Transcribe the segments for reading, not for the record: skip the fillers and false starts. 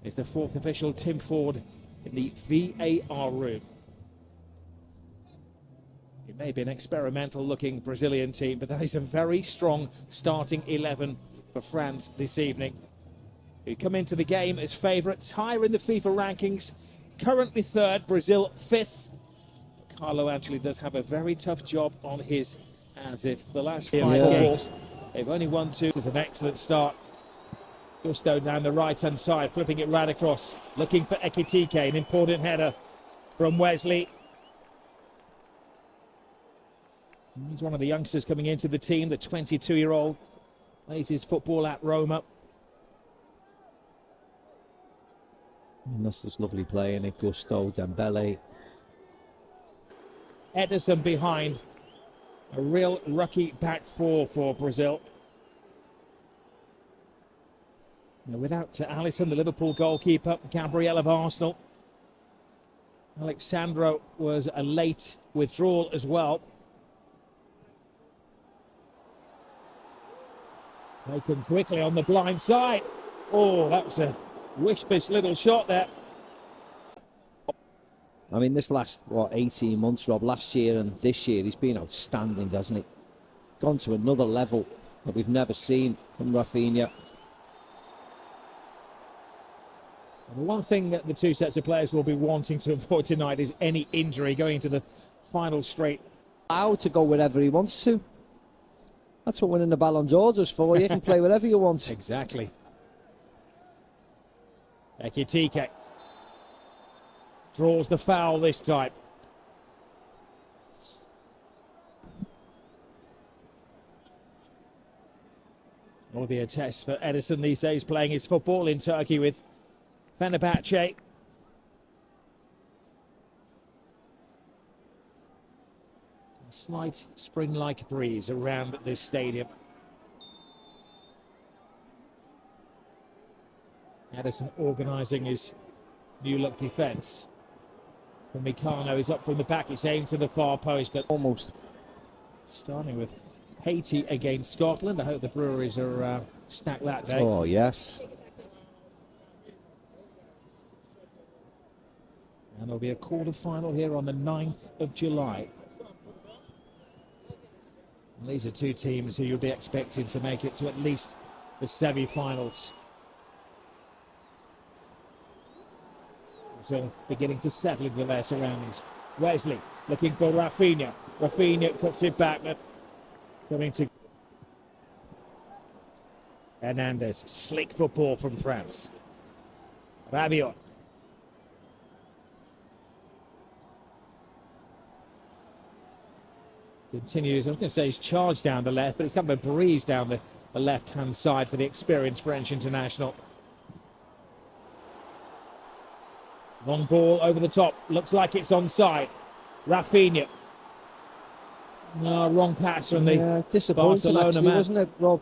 is the fourth official, Tim Ford, in the VAR room. It may be an experimental-looking Brazilian team, but that is a very strong starting 11 for France this evening, who come into the game as favourites, higher in the FIFA rankings, currently third, Brazil fifth. Carlo actually does have a very tough job on his hands. If the last 5 games, they've only won 2. This is an excellent start. Gusto down the right-hand side, flipping it right across, looking for Ekitike, an important header from Wesley. He's one of the youngsters coming into the team, the 22-year-old. Plays his football at Roma. And that's just lovely play, and it Gusto, Dembele. Ederson behind. A real rookie back four for Brazil. Now, without Alisson, the Liverpool goalkeeper, Gabriel of Arsenal. Alexandro was a late withdrawal as well. Taken quickly on the blind side. Oh, that was a wish-bish little shot there. I mean, this last, 18 months, Rob, last year and this year, he's been outstanding, hasn't he? Gone to another level that we've never seen from Rafinha. The one thing that the two sets of players will be wanting to avoid tonight is any injury going into the final straight. Allowed to go wherever he wants to. That's what winning the Ballon d'Or is for. You can play wherever you want. Exactly. Ekitike draws the foul this time. Will be a test for Ederson these days, playing his football in Turkey with Fenerbahce. A slight spring-like breeze around this stadium. Ederson organising his new-look defence. Mikano is up from the back, it's aimed to the far post, but almost. Starting with Haiti against Scotland. I hope the Breweries are stacked that day. Oh, yes. And there'll be a quarter-final here on the 9th of July. And these are two teams who you'll be expecting to make it to at least the semi-finals. So beginning to settle into their surroundings. Wesley looking for Rafinha. Rafinha cuts it back, but coming to Hernandez. Slick football from France. Rabiot. Continues, I was going to say he's charged down the left, but it's kind of a breeze down the left-hand side for the experienced French international. Long ball over the top, looks like it's onside. Rafinha. No, wrong pass from the Barcelona actually, man. Wasn't it, Rob?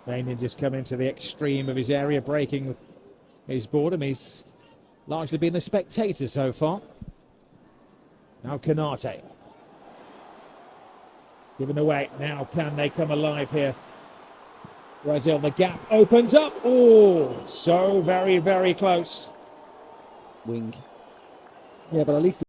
Rainier just coming to the extreme of his area, breaking his boredom. He's largely been a spectator so far. Now Konate. Given away. Now can they come alive here? Brazil, the gap opens up. Oh, so very, very close. Wing. Yeah, but at least...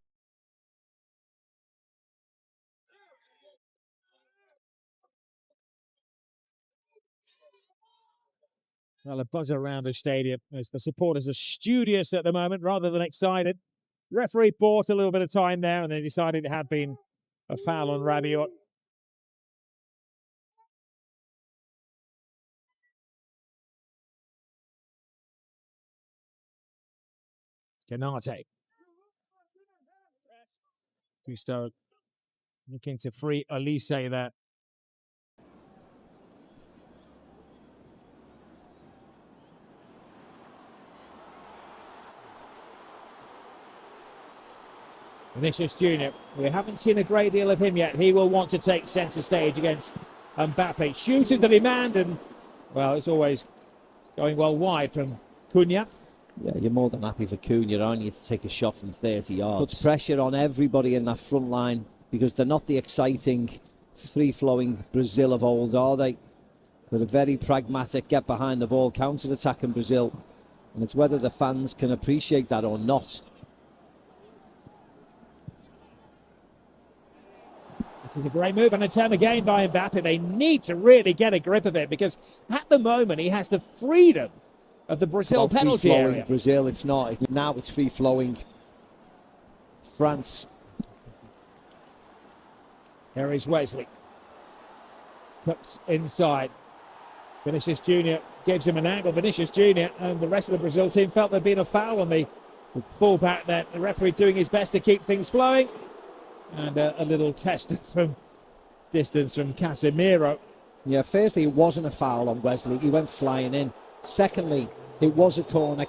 Well, a buzz around the stadium as the supporters are studious at the moment rather than excited. Referee bought a little bit of time there and they decided it had been a foul on Rabiot. Konate. Gusto looking to free Elise there. Vinicius Jr., we haven't seen a great deal of him yet. He will want to take centre stage against Mbappé. Shoots the demand and, well, it's always going well wide from Cunha. Yeah, you're more than happy for Cunha, aren't you, to take a shot from 30 yards. Puts pressure on everybody in that front line because they're not the exciting, free-flowing Brazil of old, are they? They're a very pragmatic, get behind the ball, counter-attacking Brazil. And it's whether the fans can appreciate that or not. This is a great move and a turn again by Mbappé. They need to really get a grip of it because at the moment he has the freedom of the Brazil penalty area. Brazil, it's not. Now it's free-flowing. France. Here is Wesley. Cuts inside. Vinicius Jr. gives him an angle. Vinicius Jr. and the rest of the Brazil team felt there'd been a foul on the fullback there. The referee doing his best to keep things flowing. And a little test from distance from Casemiro. Yeah, firstly, it wasn't a foul on Wesley. He went flying in. Secondly, it was a corner.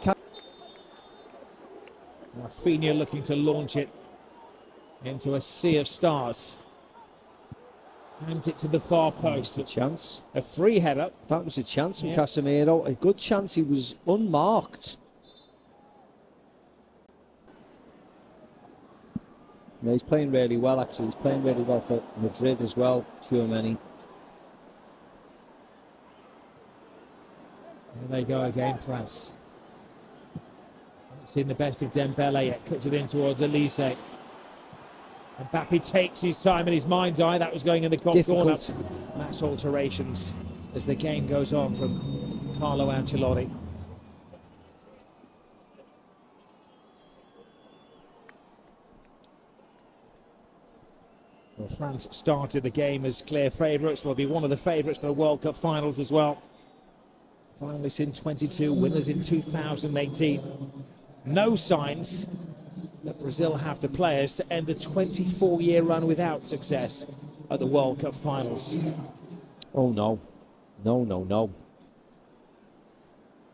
Rafinha looking to launch it into a sea of stars. Hands it to the far post. A chance. A free header. That was a chance from Casemiro. A good chance. He was unmarked. Yeah, he's playing really well, actually. He's playing really well for Madrid as well. Tchouaméni. There they go again, France. Haven't seen the best of Dembele yet. Cuts it in towards Elise. Mbappé takes his time in his mind's eye. That was going in the corner. Mass alterations as the game goes on from Carlo Ancelotti. Well, France started the game as clear favourites. They'll be one of the favourites for the World Cup finals as well. Finalists in 22, winners in 2018. No signs that Brazil have the players to end a 24-year run without success at the World Cup finals. Oh, no. No.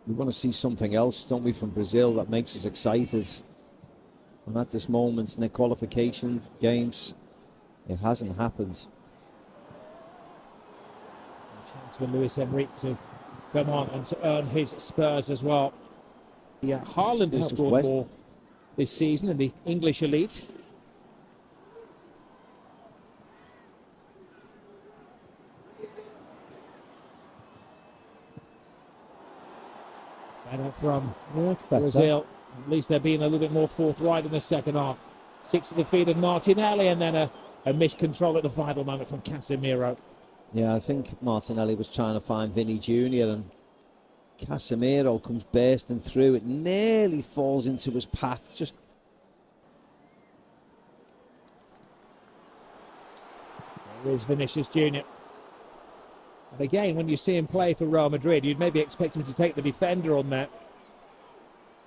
We want to see something else, don't we, from Brazil that makes us excited. And at this moment in the qualification games, it hasn't happened. A chance for Luis Enrique to come on and to earn his Spurs as well. Yeah, Haaland has scored more this season in the English elite. Better from Brazil. At least they're being a little bit more forthright in the second half. Six at the feet of Martinelli and then a missed control at the final moment from Casemiro. Yeah, I think Martinelli was trying to find Vinny Jr. and Casemiro comes bursting through. It nearly falls into his path. Just there is Vinicius Jr. And again, when you see him play for Real Madrid, you'd maybe expect him to take the defender on that.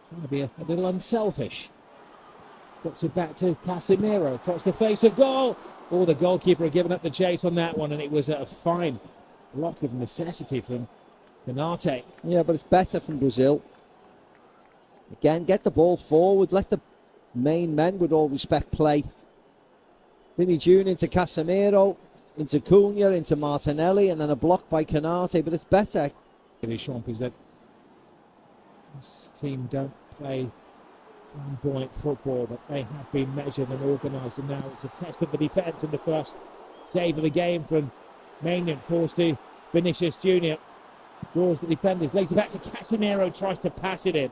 Trying to be a little unselfish. Puts it back to Casemiro across the face of goal. Oh, the goalkeeper had given up the chase on that one, and it was a fine block of necessity from Konate. Yeah, but it's better from Brazil. Again, get the ball forward. Let the main men, with all respect, play. Vinny Jr. into Casemiro, into Cunha, into Martinelli, and then a block by Konate. But it's better. It is Champis that this team don't play flamboyant football, but they have been measured and organised, and now it's a test of the defence in the first save of the game from Maignan. Forced to Vinicius Jr. Draws the defenders, lays it back to Casemiro, tries to pass it in.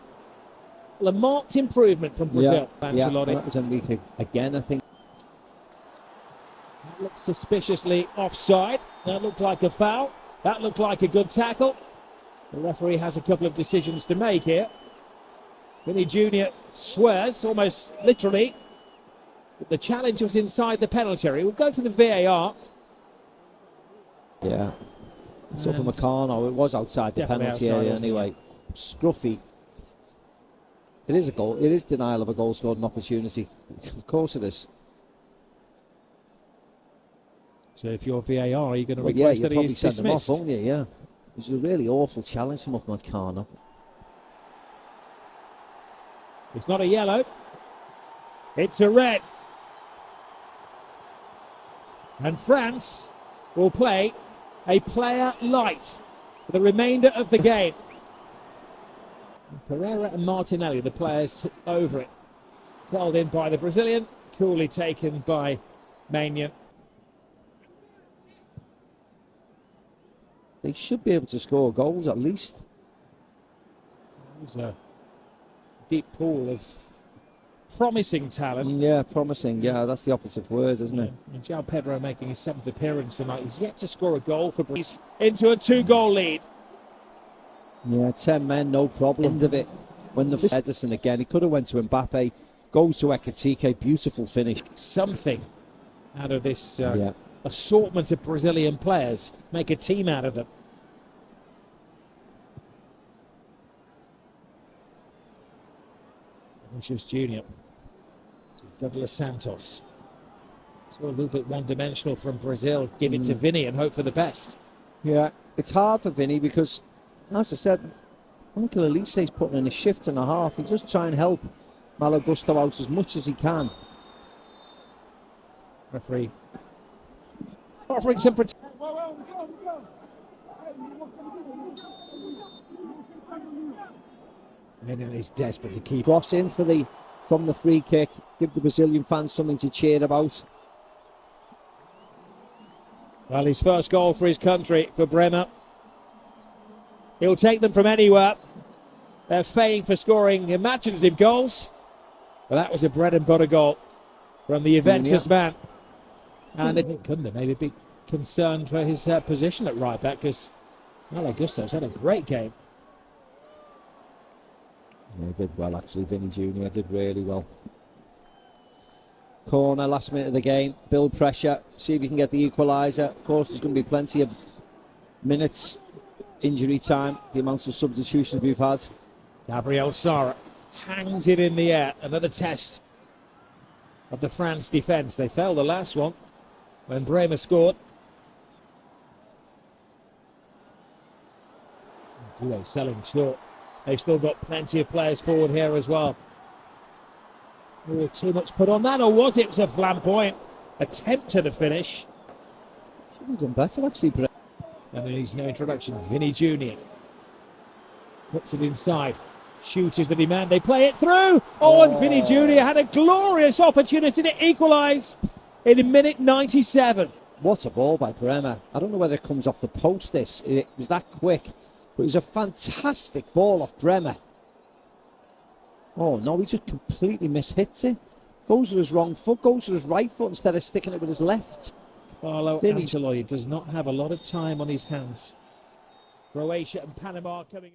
Well, a marked improvement from Brazil. Ancelotti. That was Enrique again, I think. That looked suspiciously offside. That looked like a foul. That looked like a good tackle. The referee has a couple of decisions to make here. Vinny Jr. swears, almost literally, that the challenge was inside the penalty area. We'll go to the VAR. Yeah. It's up in Meccano. It was outside the penalty area anyway. Scruffy. It is a goal. It is denial of a goal scored an opportunity. Of course it is. So if you're VAR, are you going to request that he is dismissed? Him off, won't you? Yeah. It was a really awful challenge from Meccano. It's not a yellow. It's a red. And France will play a player light for the remainder of the game. Pereira and Martinelli, the players over it. Curled in by the Brazilian, coolly taken by Maignan. They should be able to score goals at least. There's a deep pool of promising talent. Yeah, promising. Yeah, that's the operative word, isn't it? And João Pedro making his 7th appearance tonight. He's yet to score a goal for Brazil. Into a 2-goal lead. Yeah, 10 men, no problem. End of it. When the Edison again, he could have went to Mbappé. Goes to Ekitike, beautiful finish. Something out of this assortment of Brazilian players. Make a team out of them. Vinicius Jr. to Douglas Santos. So a little bit one-dimensional from Brazil. Give it to Vinny and hope for the best. Yeah, it's hard for Vinny because, as I said, Michael Elise's putting in a shift and a half. He just try and help Malo Gusto out as much as he can. Referee offering some protection. And he's desperate to keep. Cross in from the free kick. Give the Brazilian fans something to cheer about. Well, his first goal for his country, for Bremer. He'll take them from anywhere. They're famed for scoring imaginative goals. But that was a bread and butter goal from the Juventus man. And it couldn't maybe be concerned for his position at right back, because Malo Gusto's had a great game. Yeah, he did well, actually. Vinny Jr. did really well. Corner, last minute of the game. Build pressure. See if you can get the equaliser. Of course, there's going to be plenty of minutes, injury time, the amounts of substitutions we've had. Gabriel Sara hangs it in the air. Another test of the France defence. They failed the last one when Bremer scored. Duo selling short. They've still got plenty of players forward here as well. Oh, too much put on that, or was it? It was a flamboyant attempt to the finish. Should have done better, actually. And then he's no introduction. Vinny Jr. Puts it inside. Shoot is the demand. They play it through. Oh, and Vinny Jr. had a glorious opportunity to equalise in minute 97. What a ball by Bremer. I don't know whether it comes off the post, this. It was that quick. But it was a fantastic ball off Bremer. Oh, no, he just completely mishits it. Goes with his wrong foot, goes with his right foot instead of sticking it with his left. Carlo Ancelotti does not have a lot of time on his hands. Croatia and Panama coming